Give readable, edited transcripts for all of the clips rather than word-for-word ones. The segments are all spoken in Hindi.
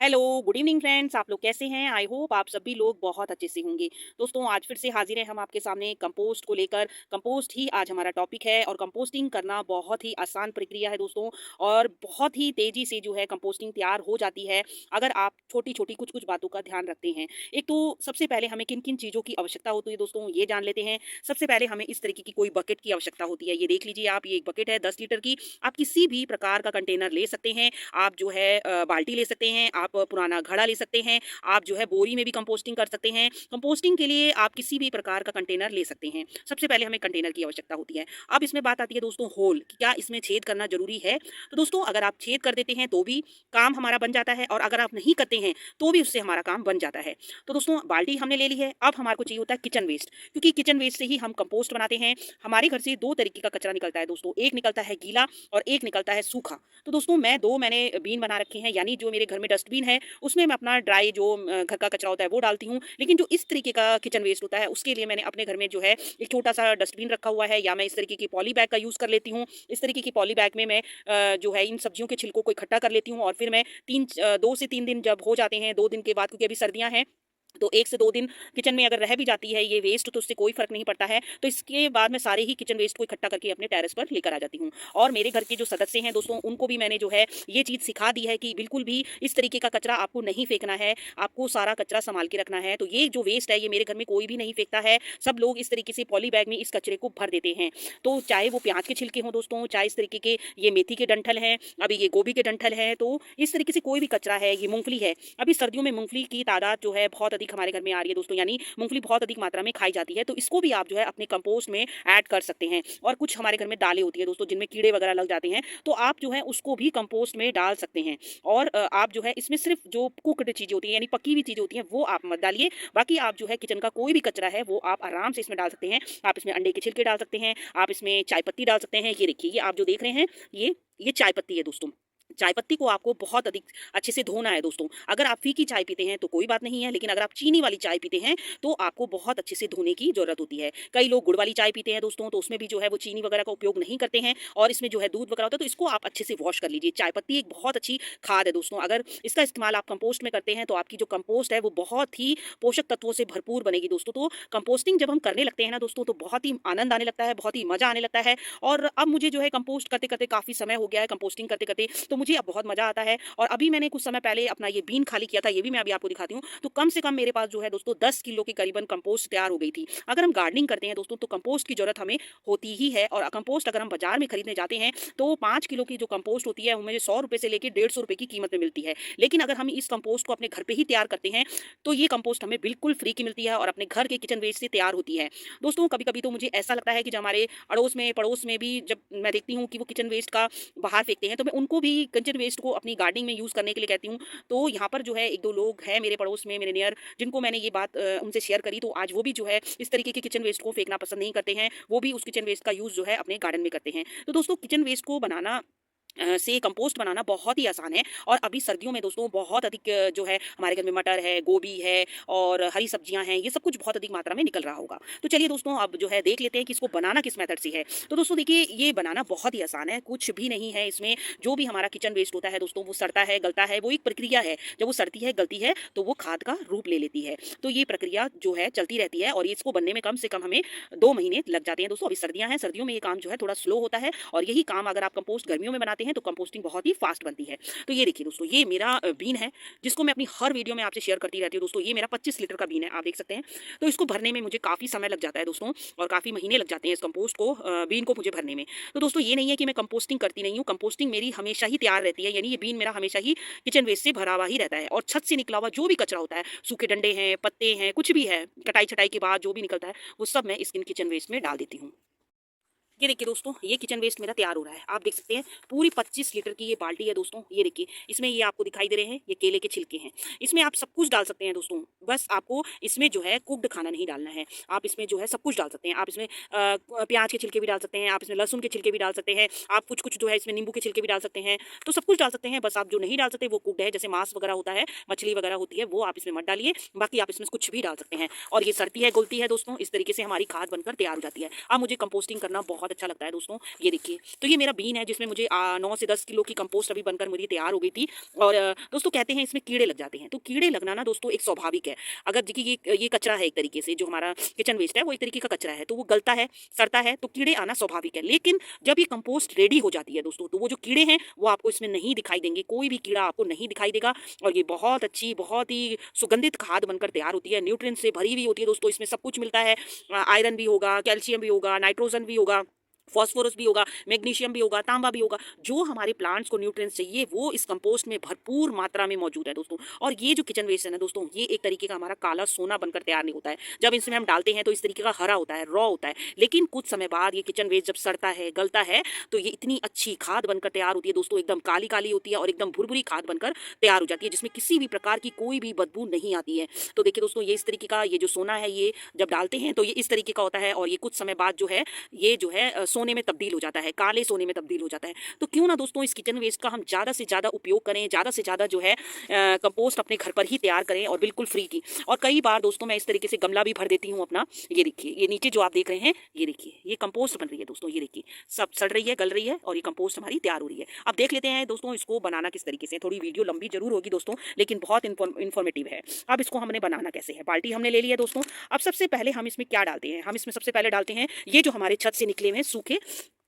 Hello, good evening friends. आप लोग कैसे हैं? आई होप आप सभी लोग बहुत अच्छे से होंगे। दोस्तों, आज फिर से हाजिर हैं हम आपके सामने कंपोस्ट को लेकर। कंपोस्ट ही आज हमारा टॉपिक है और कंपोस्टिंग करना बहुत ही आसान प्रक्रिया है दोस्तों, और बहुत ही तेज़ी से जो है कंपोस्टिंग तैयार हो जाती है, अगर आप छोटी-छोटी कुछ-कुछ बातों का ध्यान रखते हैं। एक तो सबसे पहले हमें किन-किन चीज़ों की आवश्यकता होती है दोस्तों, ये जान लेते हैं। सबसे पहले हमें इस तरीके की कोई बकेट की आवश्यकता होती है। ये देख लीजिए आप, ये एक बकेट है 10 लीटर की। आप किसी भी प्रकार का कंटेनर ले सकते हैं। आप जो है बाल्टी ले सकते हैं, आप पुराना घड़ा ले सकते हैं, आप जो है बोरी में भी कंपोस्टिंग कर सकते हैं। कंपोस्टिंग के लिए आप किसी भी प्रकार का कंटेनर ले सकते हैं। सबसे पहले हमें कंटेनर की आवश्यकता होती है। अब इसमें बात आती है दोस्तों होल, कि क्या इसमें छेद करना ज़रूरी है? तो दोस्तों, अगर आप छेद कर देते हैं तो भी काम हमारा बन जाता है, और अगर आप नहीं करते हैं तो भी उससे हमारा काम बन जाता है। तो दोस्तों, बाल्टी हमने ले ली है। अब हमारे को चाहिए होता है किचन वेस्ट, क्योंकि किचन वेस्ट से ही हम कंपोस्ट बनाते हैं। हमारे घर से 2 तरीके का कचरा निकलता है दोस्तों, एक निकलता है गीला और एक निकलता है सूखा। तो दोस्तों, मैंने बीन बना रखे हैं, यानी जो मेरे घर में डस्टबिन है उसमें मैं अपना ड्राई जो घर का कचरा होता है वो डालती हूँ। लेकिन जो इस तरीके का किचन वेस्ट होता है उसके लिए मैंने अपने घर में जो है एक छोटा-सा डस्टबिन रखा हुआ है, या मैं इस तरीके की पॉली बैग का यूज़ कर लेती हूँ। इस तरीके की पॉली बैग में मैं जो है इन सब्जियों के छिलकों को इकट्ठा कर लेती हूँ, और फिर मैं 2 से 3 दिन जब हो जाते हैं, 2 दिन के बाद, क्योंकि अभी सर्दियाँ हैं, तो 1 से 2 दिन किचन में अगर रह भी जाती है ये वेस्ट, तो उससे कोई फ़र्क नहीं पड़ता है। तो इसके बाद मैं सारे ही किचन वेस्ट को इकट्ठा करके अपने टेरेस पर लेकर आ जाती हूँ। और मेरे घर के जो सदस्य हैं दोस्तों, उनको भी मैंने जो है ये चीज़ सिखा दी है कि बिल्कुल भी इस तरीके का कचरा आपको नहीं फेंकना है, आपको सारा कचरा सँभाल के रखना है। तो ये जो वेस्ट है ये मेरे घर में कोई भी नहीं फेंकता है, सब लोग इस तरीके से पॉली बैग में इस कचरे को भर देते हैं। तो चाहे वो प्याज़ के छिलके हों दोस्तों, चाहे इस तरीके के ये मेथी के डंठल हैं, अभी ये गोभी के डंठल हैं, तो इस तरीके से कोई भी कचरा है, ये मूँगफली है। अभी सर्दियों में मूँगफली की तादाद जो है बहुत अधिक हमारे घर में आ रही है दोस्तों, यानी मूँगफली बहुत अधिक मात्रा में खाई जाती है, तो इसको भी आप जो है अपने कंपोस्ट में ऐड कर सकते हैं। और कुछ हमारे घर में दालें होती हैं दोस्तों, जिनमें कीड़े वगैरह लग जाते हैं, तो आप जो है उसको भी कंपोस्ट में डाल सकते हैं। और आप जो है इसमें सिर्फ जो कुक्ड चीज़ें होती हैं, यानी पकी हुई चीज़ें होती हैं, वो आप मत डालिए। बाकी आप जो है किचन का कोई भी कचरा है वो आप आराम से इसमें डाल सकते हैं। आप इसमें अंडे के छिलके डाल सकते हैं, आप इसमें चाय पत्ती डाल सकते हैं। ये देखिए, ये आप जो देख रहे हैं, ये चाय पत्ती है दोस्तों। चाय पत्ती को आपको बहुत अधिक अच्छे से धोना है दोस्तों। अगर आप फीकी चाय पीते हैं तो कोई बात नहीं है, लेकिन अगर आप चीनी वाली चाय पीते हैं तो आपको बहुत अच्छे से धोने की ज़रूरत होती है। कई लोग गुड़ वाली चाय पीते हैं दोस्तों, तो उसमें भी जो है वो चीनी वगैरह का उपयोग नहीं करते हैं, और इसमें जो है दूध वगैरह होता है, तो इसको आप अच्छे से वॉश कर लीजिए। चाय पत्ती एक बहुत अच्छी खाद है दोस्तों, अगर इसका इस्तेमाल आप कंपोस्ट में करते हैं तो आपकी जो कंपोस्ट है वो बहुत ही पोषक तत्वों से भरपूर बनेगी दोस्तों। तो कंपोस्टिंग जब हम करने लगते हैं ना दोस्तों, तो बहुत ही आनंद आने लगता है, बहुत ही मज़ा आने लगता है। और अब मुझे जो है कंपोस्ट करते-करते काफ़ी समय हो गया है, कंपोस्टिंग करते-करते, तो मुझे अब बहुत मज़ा आता है। और अभी मैंने कुछ समय पहले अपना ये बीन खाली किया था, ये भी मैं अभी आपको दिखाती हूँ। तो कम से कम मेरे पास जो है दोस्तों 10 किलो के करीबन कंपोस्ट तैयार हो गई थी। अगर हम गार्डनिंग करते हैं दोस्तों, तो कंपोस्ट की ज़रूरत हमें होती ही है, और कंपोस्ट अगर हम बाज़ार में खरीदने जाते हैं, तो 5 किलो की जो कंपोस्ट होती है, वो मुझे ₹100 से लेके ₹150 की कीमत में मिलती है। लेकिन अगर हम इस कंपोस्ट को अपने घर पे ही तैयार करते हैं, तो ये कंपोस्ट हमें बिल्कुल फ्री की मिलती है, और अपने घर के किचन वेस्ट से तैयार होती है। दोस्तों, कभी-कभी तो मुझे ऐसा लगता है कि जो हमारे पड़ोस में भी जब मैं देखती हूँ कि वो किचन वेस्ट का बाहर फेंकते हैं, तो मैं उनको भी किचन वेस्ट को अपनी गार्डनिंग में यूज़ करने के लिए कहती हूँ। तो यहाँ पर जो है 1-2 लोग हैं मेरे पड़ोस में, मेरे नियर, जिनको मैंने ये बात उनसे शेयर करी, तो आज वो भी जो है इस तरीके के किचन वेस्ट को फेंकना पसंद नहीं करते हैं। वो भी उस किचन वेस्ट का यूज़ जो है अपने गार्डन में करते हैं। तो दोस्तों, किचन वेस्ट को बनाना से कंपोस्ट बनाना बहुत ही आसान है। और अभी सर्दियों में दोस्तों बहुत अधिक जो है हमारे घर में मटर है, गोभी है और हरी सब्जियां हैं, ये सब कुछ बहुत अधिक मात्रा में निकल रहा होगा। तो चलिए दोस्तों, अब जो है देख लेते हैं कि इसको बनाना किस मेथड से है। तो दोस्तों देखिए, ये बनाना बहुत ही आसान है, कुछ भी नहीं है इसमें। जो भी हमारा किचन वेस्ट होता है दोस्तों, वो सड़ता है, गलता है, वो एक प्रक्रिया है। जब वो सड़ती है, गलती है, तो वो खाद का रूप ले लेती है। तो ये प्रक्रिया जो है चलती रहती है, और इसको बनने में कम से कम हमें 2 महीने लग जाते हैं दोस्तों। अभी सर्दियां हैं, सर्दियों में ये काम जो है थोड़ा स्लो होता है, और यही काम अगर आप कंपोस्ट गर्मियों में बनाते हैं तो कंपोस्टिंग बहुत ही फास्ट बनती है। तो ये देखिए दोस्तों, ये मेरा बीन है, जिसको मैं अपनी हर वीडियो में आपसे शेयर करती रहती हूँ दोस्तों। ये मेरा 25 लीटर का बीन है, आप देख सकते हैं। तो इसको भरने में मुझे काफ़ी समय लग जाता है दोस्तों, और काफ़ी महीने लग जाते हैं इस कंपोस्ट को बीन को मुझे भरने में। तो दोस्तों, ये नहीं है कि मैं कंपोस्टिंग करती नहीं हूँ, कंपोस्टिंग मेरी हमेशा ही तैयार रहती है, यानी ये बीन मेरा हमेशा ही किचन वेस्ट से भरा हुआ ही रहता है। और छत से निकला हुआ जो भी कचरा होता है, सूखे डंडे हैं, पत्ते हैं, कुछ भी है, कटाई-छटाई के बाद जो भी निकलता है, वो सब मैं इस किचन वेस्ट में डाल देती हूँ। ये देखिए दोस्तों, ये किचन वेस्ट मेरा तैयार हो रहा है। आप देख सकते हैं, पूरी 25 लीटर की ये बाल्टी है दोस्तों। ये देखिए, इसमें ये आपको दिखाई दे रहे हैं, ये केले के छिलके हैं। इसमें आप सब कुछ डाल सकते हैं दोस्तों, बस आपको इसमें जो है कुक्ड खाना नहीं डालना है। आप इसमें जो है सब कुछ डाल सकते हैं। आप इसमें प्याज के छिलके भी डाल सकते हैं, आप इसमें लहसुन के छिलके भी डाल सकते हैं, आप कुछ-कुछ जो है इसमें नींबू के छिलके भी डाल सकते हैं। तो सब कुछ डाल सकते हैं, बस आप जो नहीं डाल सकते वो कुक्ड है, जैसे मांस वगैरह होता है, मछली वगैरह होती है, वो आप इसमें मत डालिए। बाकी आप इसमें कुछ भी डाल सकते हैं, और ये सड़ती है, गलती है दोस्तों, इस तरीके से हमारी खाद बनकर तैयार हो जाती है। अब मुझे कंपोस्टिंग करना बहुत बहुत अच्छा लगता है दोस्तों। ये देखिए, तो ये मेरा बीन है जिसमें मुझे 9 से 10 किलो की कंपोस्ट अभी बनकर मेरी तैयार हो गई थी। और दोस्तों कहते हैं इसमें कीड़े लग जाते हैं, तो कीड़े लगना ना दोस्तों एक स्वाभाविक है। अगर देखिए ये कचरा है, एक तरीके से जो हमारा किचन वेस्ट है वो एक तरीके का कचरा है, तो वो गलता है, सड़ता है, तो कीड़े आना स्वाभाविक है। लेकिन जब ये कंपोस्ट रेडी हो जाती है दोस्तों, तो वो जो कीड़े हैं वो आपको इसमें नहीं दिखाई देंगे, कोई भी कीड़ा आपको नहीं दिखाई देगा। और ये बहुत अच्छी, बहुत ही सुगंधित खाद बनकर तैयार होती है, न्यूट्रिएंट से भरी हुई होती है दोस्तों। इसमें सब कुछ मिलता है, आयरन भी होगा, कैल्शियम भी होगा, नाइट्रोजन भी होगा, फॉस्फोरस भी होगा, मैग्नीशियम भी होगा, तांबा भी होगा। जो हमारे प्लांट्स को न्यूट्रिएंट्स चाहिए वो इस कंपोस्ट में भरपूर मात्रा में मौजूद है दोस्तों। और ये जो किचन वेस्ट है ना दोस्तों, ये एक तरीके का हमारा काला सोना बनकर तैयार नहीं होता है। जब इसमें हम डालते हैं तो इस तरीके का हरा होता है, रॉ होता है, लेकिन कुछ समय बाद ये किचन वेस्ट जब सड़ता है, गलता है, तो ये इतनी अच्छी खाद बनकर तैयार होती है दोस्तों। एकदम काली काली होती है और एकदम भुरभुरी खाद बनकर तैयार हो जाती है, जिसमें किसी भी प्रकार की कोई भी बदबू नहीं आती है। तो देखिए दोस्तों, ये इस तरीके का ये जो सोना है, ये जब डालते हैं तो ये इस तरीके का होता है, और ये कुछ समय बाद जो है ये जो है सोने में तब्दील हो जाता है, काले सोने में तब्दील हो जाता है। तो क्यों ना दोस्तों इस किचन वेस्ट का हम ज़्यादा से ज़्यादा उपयोग करें, ज़्यादा से ज़्यादा जो है कंपोस्ट अपने घर पर ही तैयार करें, और बिल्कुल फ्री की। और कई बार दोस्तों मैं इस तरीके से गमला भी भर देती हूँ अपना। ये देखिए, ये नीचे जो आप देख रहे हैं, ये देखिए, ये कंपोस्ट बन रही है दोस्तों। ये देखिए, सब सड़ रही है, गल रही है, और ये कंपोस्ट हमारी तैयार हो रही है। अब देख लेते हैं दोस्तों इसको बनाना किस तरीके से। थोड़ी वीडियो लंबी जरूर होगी दोस्तों, लेकिन बहुत इन्फॉर्मेटिव है। अब इसको हमने बनाना कैसे है। बाल्टी हमने ले लिया दोस्तों। अब सबसे पहले हम इसमें क्या डालते हैं, हम इसमें सबसे पहले डालते हैं ये जो हमारे छत से निकले हुए सूखे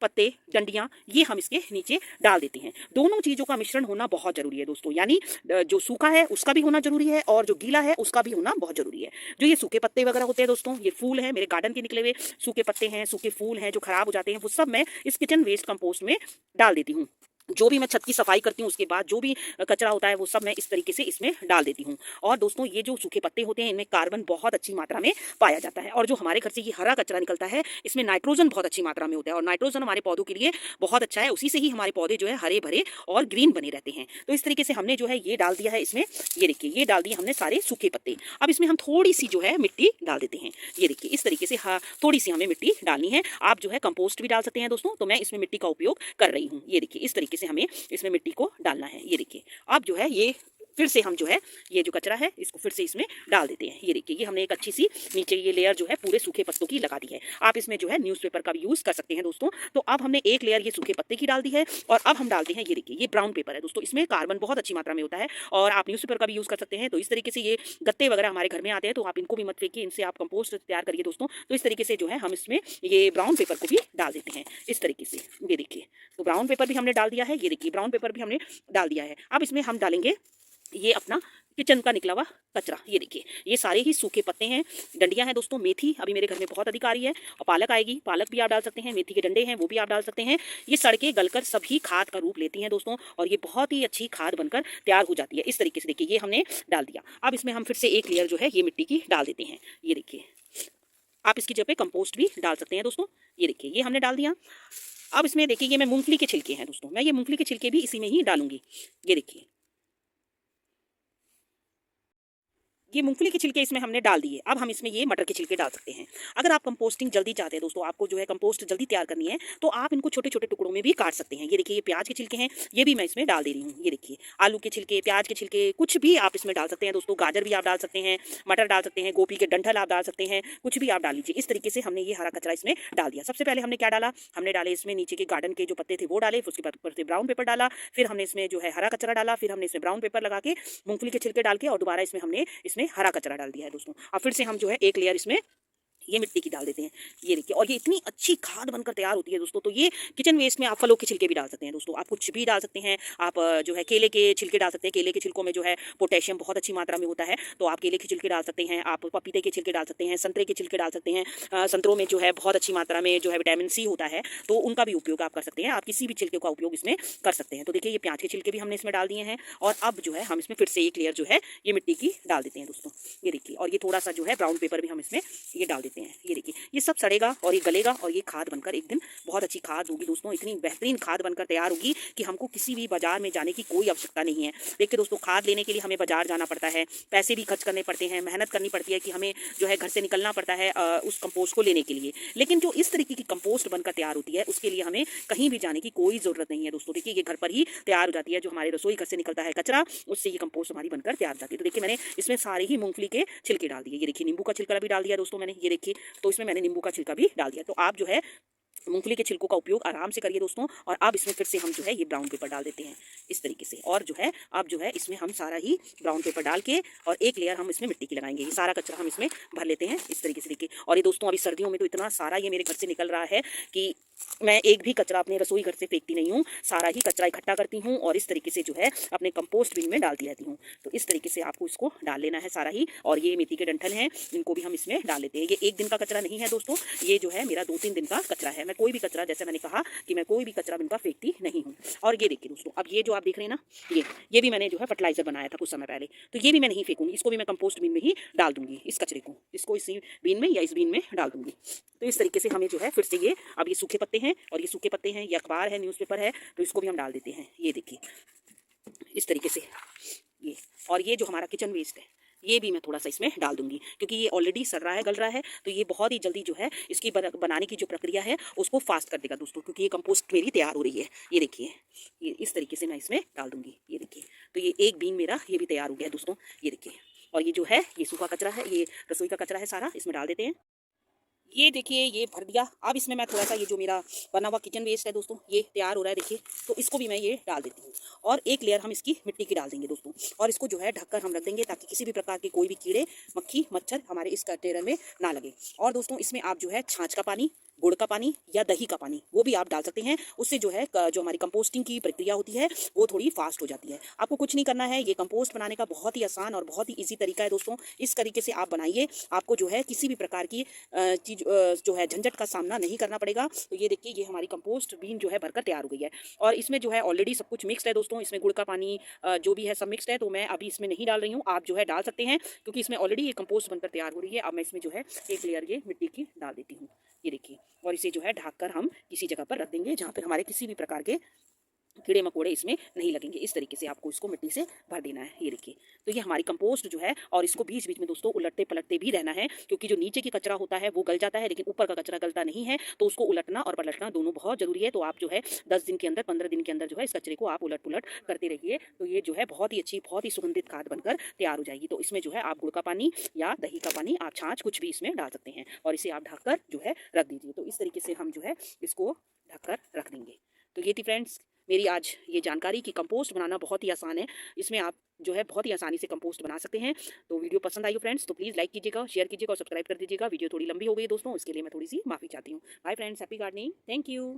पत्ते, डंडियां, ये हम इसके नीचे डाल देते हैं। दोनों चीज़ों का मिश्रण होना बहुत ज़रूरी है दोस्तों, यानी जो सूखा है उसका भी होना जरूरी है, और जो गीला है उसका भी होना बहुत ज़रूरी है। जो ये सूखे पत्ते वगैरह होते हैं दोस्तों, ये फूल है, मेरे गार्डन के निकले हुए सूखे पत्ते हैं, सूखे फूल हैं जो खराब हो जाते हैं, वो सब मैं इस किचन वेस्ट कंपोस्ट में डाल देती हूँ। जो भी मैं छत की सफाई करती हूँ उसके बाद जो भी कचरा होता है वो सब मैं इस तरीके से इसमें डाल देती हूँ। और दोस्तों ये जो सूखे पत्ते होते हैं इनमें कार्बन बहुत अच्छी मात्रा में पाया जाता है, और जो हमारे घर से ये हरा कचरा निकलता है इसमें नाइट्रोजन बहुत अच्छी मात्रा में होता है, और नाइट्रोजन हमारे पौधों के लिए बहुत अच्छा है। उसी से ही हमारे पौधे जो है हरे भरे और ग्रीन बने रहते हैं। तो इस तरीके से हमने जो है ये डाल दिया है इसमें। ये देखिए, ये डाल दिए हमने सारे सूखे पत्ते। अब इसमें हम थोड़ी सी जो है मिट्टी डाल देते हैं। ये देखिए, इस तरीके से हाँ, थोड़ी सी हमें मिट्टी डालनी है। आप जो है कंपोस्ट भी डाल सकते हैं दोस्तों, तो मैं इसमें मिट्टी का उपयोग कर रही हूँ। ये देखिए, इस तरीके से हमें इसमें मिट्टी को डालना है। ये देखिए, अब जो है ये फिर से हम जो है ये जो कचरा है इसको फिर से इसमें डाल देते हैं। ये देखिए, ये हमने एक अच्छी सी नीचे ये लेयर जो है पूरे सूखे पत्तों की लगा दी है। आप इसमें जो है न्यूज़पेपर का भी यूज़ कर सकते हैं दोस्तों। तो अब हमने एक लेयर ये सूखे पत्ते की डाल दी है, और अब हम डालते हैं ये देखिए, ये ब्राउन पेपर है दोस्तों। इसमें कार्बन बहुत अच्छी मात्रा में होता है, और आप न्यूज़पेपर का भी यूज़ कर सकते हैं। तो इस तरीके से ये गत्ते वगैरह हमारे घर में आते हैं, तो आप इनको भी मत फेंकिए, इनसे आप कंपोस्ट तैयार करिए दोस्तों। तो इस तरीके से जो है हम इसमें ये ब्राउन पेपर को भी डाल देते हैं इस तरीके से। ये देखिए, तो ब्राउन पेपर भी हमने डाल दिया है। ये देखिए, ब्राउन पेपर भी हमने डाल दिया है। अब इसमें हम डालेंगे ये अपना किचन का निकला हुआ कचरा। ये देखिए, ये सारे ही सूखे पत्ते हैं, डंडियां हैं दोस्तों। मेथी अभी मेरे घर में बहुत अधिक आ रही है, और पालक आएगी, पालक भी आप डाल सकते हैं। मेथी के डंडे हैं वो भी आप डाल सकते हैं। ये सड़के गलकर सभी खाद का रूप लेती हैं दोस्तों, और ये बहुत ही अच्छी खाद बनकर तैयार हो जाती है। इस तरीके से देखिए, ये हमने डाल दिया। अब इसमें हम फिर से एक लेयर जो है ये मिट्टी की डाल देते हैं। ये देखिए, आप इसकी जगह पे कंपोस्ट भी डाल सकते हैं दोस्तों। ये देखिए, ये हमने डाल दिया। अब इसमें देखिए, ये मैं मूंगफली के छिलके हैं दोस्तों, मैं ये मूंगफली के छिलके भी इसी में ही डालूंगी। ये देखिए, ये मूंगफली के छिलके इसमें हमने डाल दिए। अब हम इसमें ये मटर के छिलके डाल सकते हैं। अगर आप कंपोस्टिंग जल्दी चाहते हैं दोस्तों, आपको जो है कंपोस्ट जल्दी तैयार करनी है, तो आप इनको छोटे छोटे टुकड़ों में भी काट सकते हैं। ये देखिए, ये प्याज के छिलके हैं, ये भी मैं इसमें डाल दे रही हूँ। ये देखिए, आलू के छिलके, प्याज के छिलके, कुछ भी आप इसमें डाल सकते हैं दोस्तों। गाजर भी आप डाल सकते हैं, मटर डाल सकते हैं, गोभी के डंठल आप डाल सकते हैं, कुछ भी आप डाल लीजिए। इस तरीके से हमने ये हरा कचरा इसमें डाल दिया। सबसे पहले हमने क्या डाला, हमने डाले इसमें नीचे के गार्डन के जो पत्ते थे वो डाले, फिर उसके ऊपर से ब्राउन पेपर डाला, फिर हमने इसमें जो है हरा कचरा डाला, फिर हमने इसमें ब्राउन पेपर लगा के मूंगफली के छिलके डाल के, और दोबारा इसमें हमने इसमें हरा कचरा डाल दिया है दोस्तों। अब फिर से हम जो है एक लेयर इसमें ये मिट्टी की डाल देते हैं। ये देखिए, और ये इतनी अच्छी खाद बनकर तैयार होती है दोस्तों। तो ये किचन वेस्ट में आप फलों के छिलके भी डाल सकते हैं दोस्तों, आप कुछ भी डाल सकते हैं। आप जो है केले के छिलके डाल सकते हैं, केले के छिलकों में जो है पोटेशियम बहुत अच्छी मात्रा में होता है, तो आप केले के छिलके डाल सकते हैं। आप पपीते के छिलके डाल सकते हैं, संतरे के छिलके डाल सकते हैं। संतरों में जो है बहुत अच्छी मात्रा में जो है विटामिन सी होता है, तो उनका भी उपयोग आप कर सकते हैं। आप किसी भी छिलके का उपयोग इसमें कर सकते हैं। तो देखिए, ये प्याज के छिलके भी हमने इसमें डाल दिए हैं, और अब जो है हम इसमें फिर से एक लेयर जो है ये मिट्टी की डाल देते हैं दोस्तों। ये देखिए, और ये थोड़ा सा जो है ब्राउन पेपर भी हम इसमें ये डाल देते हैं। ये देखिए, ये सब सड़ेगा और ये गलेगा, और ये खाद बनकर एक दिन बहुत अच्छी खाद होगी दोस्तों। इतनी बेहतरीन खाद बनकर तैयार होगी कि हमको किसी भी बाजार में जाने की कोई आवश्यकता नहीं है। देखिए दोस्तों, खाद लेने के लिए हमें बाजार जाना पड़ता है, पैसे भी खर्च करने पड़ते हैं, मेहनत करनी पड़ती है कि हमें जो है घर से निकलना पड़ता है उस कंपोस्ट को लेने के लिए। लेकिन जो इस तरीके की कंपोस्ट बनकर तैयार होती है उसके लिए हमें कहीं भी जाने की कोई ज़रूरत नहीं है दोस्तों। देखिए, ये घर पर ही तैयार हो जाती है। जो हमारे रसोई घर से निकलता है कचरा, उससे ये कंपोस्ट हमारी बनकर तैयार हो जाती है। तो देखिए, मैंने इसमें सारे ही मूंगफली के छिलके डाल दिए। ये देखिए, नींबू का छिलका भी डाल दिया दोस्तों मैंने। ये देखिए, तो इसमें मैंने नींबू का छिलका भी डाल दिया। तो आप जो है मूंगफली के छिलकों का उपयोग आराम से करिए दोस्तों। और अब इसमें फिर से हम जो है ये ब्राउन पेपर डाल देते हैं इस तरीके से। और जो है अब जो है इसमें हम सारा ही ब्राउन पेपर डाल के और एक लेयर हम इसमें मिट्टी की लगाएंगे। ये सारा कचरा हम इसमें भर लेते हैं इस तरीके से देखिए। और ये दोस्तों अभी सर्दियों में तो इतना सारा ये मेरे घर से निकल रहा है कि मैं एक भी कचरा अपने रसोई घर से फेंकती नहीं हूँ, सारा ही कचरा इकट्ठा करती हूँ और इस तरीके से जो है अपने कंपोस्ट बिन में डालती रहती हूँ। तो इस तरीके से आपको इसको डाल लेना है सारा ही। और ये मेथी के डंठल हैं, इनको भी हम इसमें डाल लेते हैं। ये एक दिन का कचरा नहीं है दोस्तों, ये जो है मेरा 2-3 दिन का कचरा है। मैं कोई भी कचरा, जैसे मैंने कहा कि मैं कोई भी कचरा बिन का फेंकती नहीं हूँ। और ये देखिए दोस्तों, अब ये जो आप देख रहे हैं ना, ये भी मैंने जो है फर्टिलाइजर बनाया था कुछ समय पहले, तो ये भी मैं नहीं फेंकूंगी, इसको भी मैं कंपोस्ट बिन में ही डाल दूंगी। इस कचरे को, इसको इसी बिन में या इस बिन में डाल दूंगी। तो इस तरीके से हमें जो है फिर से ये, अब ये सूखे पत्ते हैं और ये सूखे पत्ते हैं, ये अखबार है, न्यूज़पेपर है, तो इसको भी हम डाल देते हैं। ये देखिए इस तरीके से ये। और ये जो हमारा किचन वेस्ट है, ये भी मैं थोड़ा सा इसमें डाल दूंगी, क्योंकि ये ऑलरेडी सड़ रहा है, गल रहा है, तो ये बहुत ही जल्दी जो है इसकी बनाने की जो प्रक्रिया है उसको फास्ट कर देगा दोस्तों, क्योंकि ये कंपोस्ट मेरी तैयार हो रही है। ये देखिए, ये इस तरीके से मैं इसमें डाल दूंगी। ये देखिए, तो ये एक बीन मेरा ये भी तैयार हो गया है दोस्तों। ये देखिए, और ये जो है ये सूखा कचरा है, ये रसोई का कचरा है, सारा इसमें डाल देते हैं। ये देखिए ये भर दिया। अब इसमें मैं थोड़ा सा ये जो मेरा बना हुआ किचन वेस्ट है दोस्तों, ये तैयार हो रहा है देखिए, तो इसको भी मैं ये डाल देती हूँ। और एक लेयर हम इसकी मिट्टी की डाल देंगे दोस्तों, और इसको जो है ढककर हम रख देंगे, ताकि किसी भी प्रकार के कोई भी कीड़े मक्खी मच्छर हमारे इस कंटेनर में ना लगे। और दोस्तों इसमें आप जो है छाछ का पानी, गुड़ का पानी या दही का पानी वो भी आप डाल सकते हैं। उससे जो है जो हमारी कंपोस्टिंग की प्रक्रिया होती है वो थोड़ी फास्ट हो जाती है। आपको कुछ नहीं करना है, ये कंपोस्ट बनाने का बहुत ही आसान और बहुत ही ईजी तरीका है दोस्तों। इस तरीके से आप बनाइए, आपको जो है किसी भी प्रकार की चीज जो है झंझट का सामना नहीं करना पड़ेगा। तो ये देखिए, ये हमारी कंपोस्ट बीन जो है भरकर तैयार हो गई है। और इसमें जो है ऑलरेडी सब कुछ मिक्स्ड है दोस्तों, इसमें गुड़ का पानी जो भी है सब मिक्स्ड है, तो मैं अभी इसमें नहीं डाल रही हूँ। आप जो है डाल सकते हैं, क्योंकि इसमें ऑलरेडी ये कंपोस्ट बनकर तैयार हो रही है। अब मैं इसमें जो है एक लेयर ये मिट्टी की डाल देती हूँ। ये देखिए, और इसे जो है ढककर हम किसी जगह पर रख देंगे जहाँ पर हमारे किसी भी प्रकार के कीड़े मकोड़े इसमें नहीं लगेंगे। इस तरीके से आपको इसको मिट्टी से भर देना है। ये देखिए, तो ये हमारी कंपोस्ट जो है, और इसको बीच बीच में दोस्तों उलटते पलटते भी रहना है, क्योंकि जो नीचे की कचरा होता है वो गल जाता है, लेकिन ऊपर का कचरा गलता नहीं है, तो उसको उलटना और पलटना दोनों बहुत जरूरी है। तो आप जो है 10 दिन के अंदर, 15 दिन के अंदर जो है इस कचरे को आप उलट पुलट करते रहिए, तो ये जो है बहुत ही अच्छी, बहुत ही सुगंधित खाद बनकर तैयार हो जाएगी। तो इसमें जो है आप गुड़ का पानी या दही का पानी, आप छाछ कुछ भी इसमें डाल सकते हैं, और इसे आप ढककर जो है रख दीजिए। तो इस तरीके से हम जो है इसको ढककर रख देंगे। तो ये थी फ्रेंड्स मेरी आज ये जानकारी कि कंपोस्ट बनाना बहुत ही आसान है। इसमें आप जो है बहुत ही आसानी से कंपोस्ट बना सकते हैं। तो वीडियो पसंद आई हो फ्रेंड्स तो प्लीज़ लाइक कीजिएगा, शेयर कीजिएगा और सब्सक्राइब कर दीजिएगा। वीडियो थोड़ी लंबी हो गई दोस्तों, इसके लिए मैं थोड़ी सी माफ़ी चाहती हूँ। Bye friends, happy gardening, thank you.